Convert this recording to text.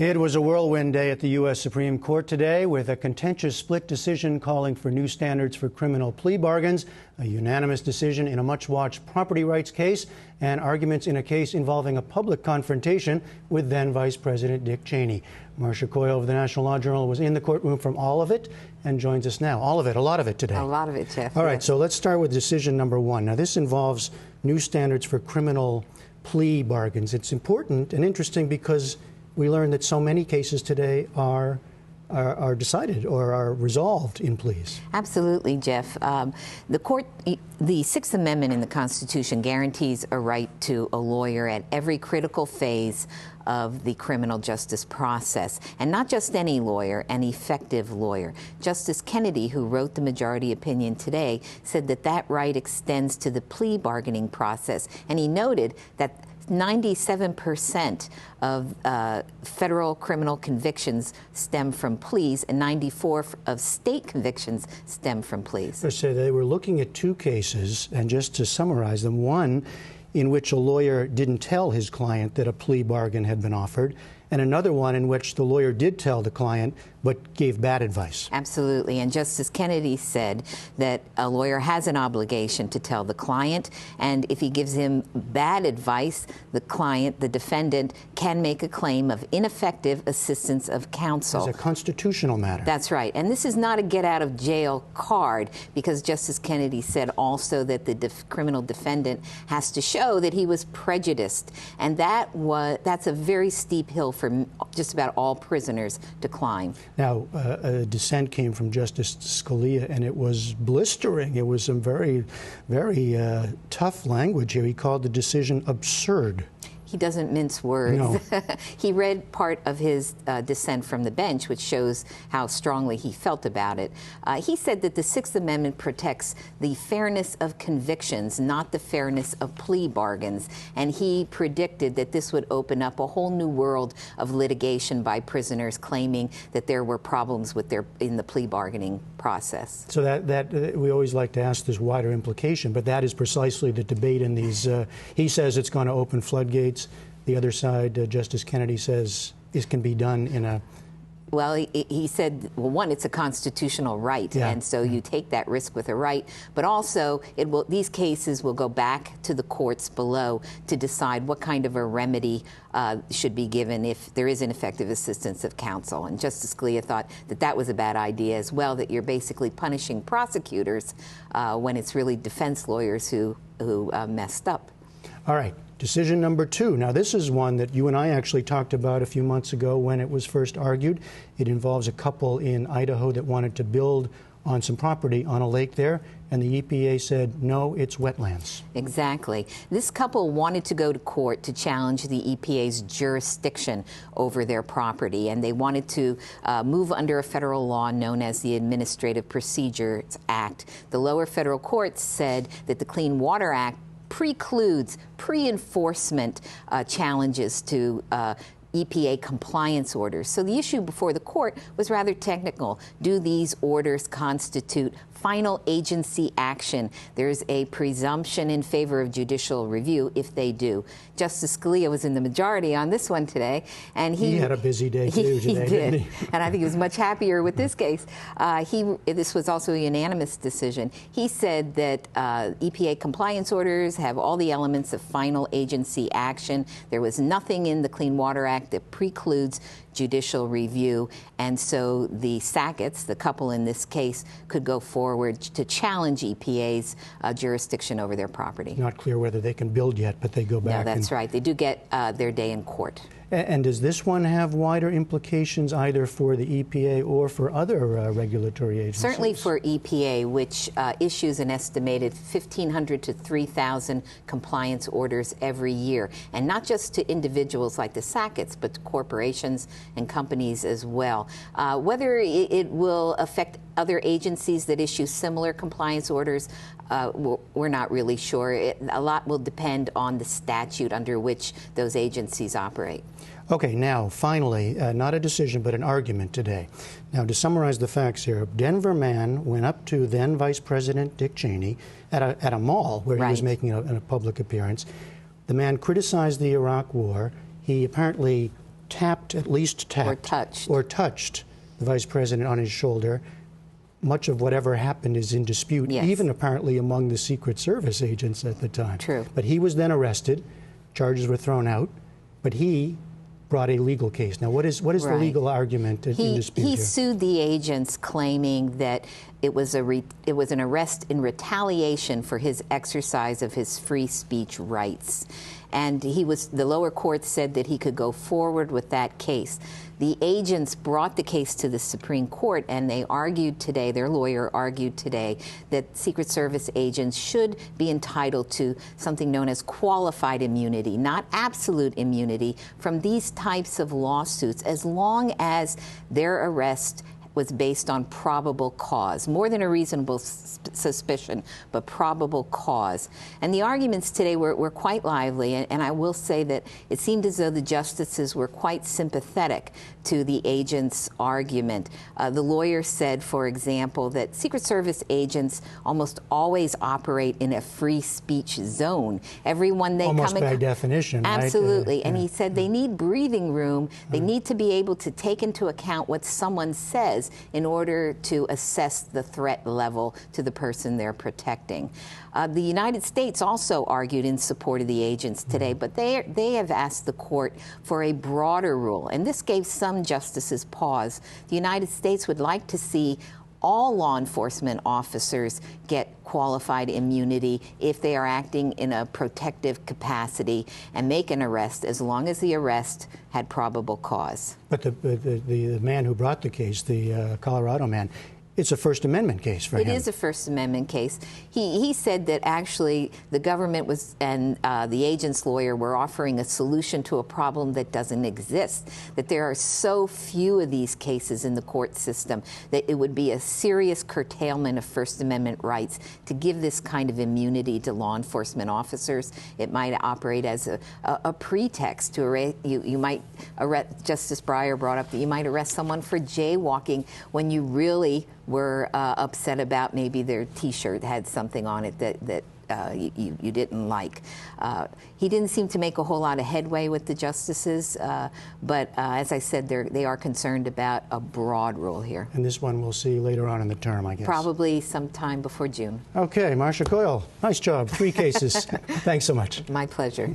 It was a whirlwind day at the U.S. Supreme Court today with a contentious split decision calling for new standards for criminal plea bargains, a unanimous decision in a much-watched property rights case, and arguments in a case involving a public confrontation with then Vice President Dick Cheney. Marcia Coyle of the National Law Journal was in the courtroom from all of it and joins us now. All of it, a lot of it today. A lot of it, Jeff. All right, so let's start with decision number one. Now, this involves new standards for criminal plea bargains. It's important and interesting because we learned that so many cases today are decided or are resolved in pleas. Absolutely, Jeff. The Sixth Amendment in the Constitution guarantees a right to a lawyer at every critical phase of the criminal justice process, and not just any lawyer, an effective lawyer. Justice Kennedy, who wrote the majority opinion today, said that that right extends to the plea bargaining process, and he noted that 97% of federal criminal convictions stem from pleas, and 94% of state convictions stem from pleas. So they were looking at two cases, and just to summarize them, one in which a lawyer didn't tell his client that a plea bargain had been offered, and another one in which the lawyer did tell the client but gave bad advice. Absolutely. And Justice Kennedy said that a lawyer has an obligation to tell the client, and if he gives him bad advice, the client, the defendant, can make a claim of ineffective assistance of counsel. It's a constitutional matter. That's right. And this is not a get-out-of-jail card, because Justice Kennedy said also that the criminal defendant has to show that he was prejudiced. And that's a very steep hill for just about all prisoners to climb. Now, a dissent came from Justice Scalia, and it was blistering. It was some very, very tough language here. He called the decision absurd. He doesn't mince words. No. He read part of his dissent from the bench, which shows how strongly he felt about it. He said that the Sixth Amendment protects the fairness of convictions, not the fairness of plea bargains. And he predicted that this would open up a whole new world of litigation by prisoners claiming that there were problems with in the plea bargaining process. So that we always like to ask this wider implication, but that is precisely the debate in these. He says it's going to open floodgates. The other side, Justice Kennedy says, this can be done in a... Well, he said, well, one, it's a constitutional right, and so you take that risk with a right, but also these cases will go back to the courts below to decide what kind of a remedy should be given if there is ineffective assistance of counsel. And Justice Scalia thought that that was a bad idea as well, that you're basically punishing prosecutors when it's really defense lawyers who messed up. All right. Decision number two. Now, this is one that you and I actually talked about a few months ago when it was first argued. It involves a couple in Idaho that wanted to build on some property on a lake there, and the EPA said, no, it's wetlands. Exactly. This couple wanted to go to court to challenge the EPA's jurisdiction over their property, and they wanted to move under a federal law known as the Administrative Procedures Act. The lower federal courts said that the Clean Water Act precludes pre-enforcement challenges to EPA compliance orders. So the issue before the court was rather technical. Do these orders constitute final agency action? There's a presumption in favor of judicial review if they do. Justice Scalia was in the majority on this one today, and he had a busy day too today, didn't he? And I think he was much happier with this case. This was also a unanimous decision. He said that EPA compliance orders have all the elements of final agency action. There was nothing in the Clean Water Act that precludes judicial review, and so the Sacketts, the couple in this case, could go forward to challenge EPA's jurisdiction over their property. Not clear whether they can build yet, but they go back. No, that's right. They do get their day in court. And does this one have wider implications either for the EPA or for other regulatory agencies? Certainly for EPA, which issues an estimated 1,500 to 3,000 compliance orders every year, and not just to individuals like the Sacketts, but to corporations and companies as well. Whether it will affect other agencies that issue similar compliance orders, we're not really sure. A lot will depend on the statute under which those agencies operate. Okay, now, finally, not a decision, but an argument today. Now, to summarize the facts here, a Denver man went up to then Vice President Dick Cheney at a mall where he was making a public appearance. The man criticized the Iraq War. He apparently at least tapped, or touched the vice president on his shoulder, much of whatever happened is in dispute, yes. even apparently among the Secret Service agents at the time. True. But he was then arrested, charges were thrown out, but he brought a legal case. Now, what is the legal argument in dispute He here? sued the agents, claiming that it was an arrest in retaliation for his exercise of his free speech rights. And the lower court said that he could go forward with that case. The agents brought the case to the Supreme Court, and they argued today, their lawyer argued today, that Secret Service agents should be entitled to something known as qualified immunity, not absolute immunity, from these types of lawsuits, as long as their arrest was based on probable cause, more than a reasonable suspicion, but probable cause. And the arguments today were quite lively, and I will say that it seemed as though the justices were quite sympathetic to the agents' argument. The lawyer said, for example, that Secret Service agents almost always operate in a free speech zone. Everyone they almost come by definition, absolutely. Right? And he said they need breathing room. They need to be able to take into account what someone says in order to assess the threat level to the person they're protecting. The United States also argued in support of the agents today, but they have asked the court for a broader rule, and this gave some justices pause. The United States would like to see all law enforcement officers get qualified immunity if they are acting in a protective capacity and make an arrest, as long as the arrest had probable cause. But the man who brought the case, the Colorado man, it's a First Amendment case for him. It is a First Amendment case. He said that actually the government was and the agent's lawyer were offering a solution to a problem that doesn't exist, that there are so few of these cases in the court system that it would be a serious curtailment of First Amendment rights to give this kind of immunity to law enforcement officers. It might operate as a pretext to arrest. You might arrest, Justice Breyer brought up that you might arrest someone for jaywalking when you really were upset about maybe their T-shirt had something on it that you didn't like. He didn't seem to make a whole lot of headway with the justices, but as I said, they are concerned about a broad rule here. And this one we'll see later on in the term, I guess. Probably sometime before June. Okay, Marcia Coyle, nice job. 3 cases. Thanks so much. My pleasure.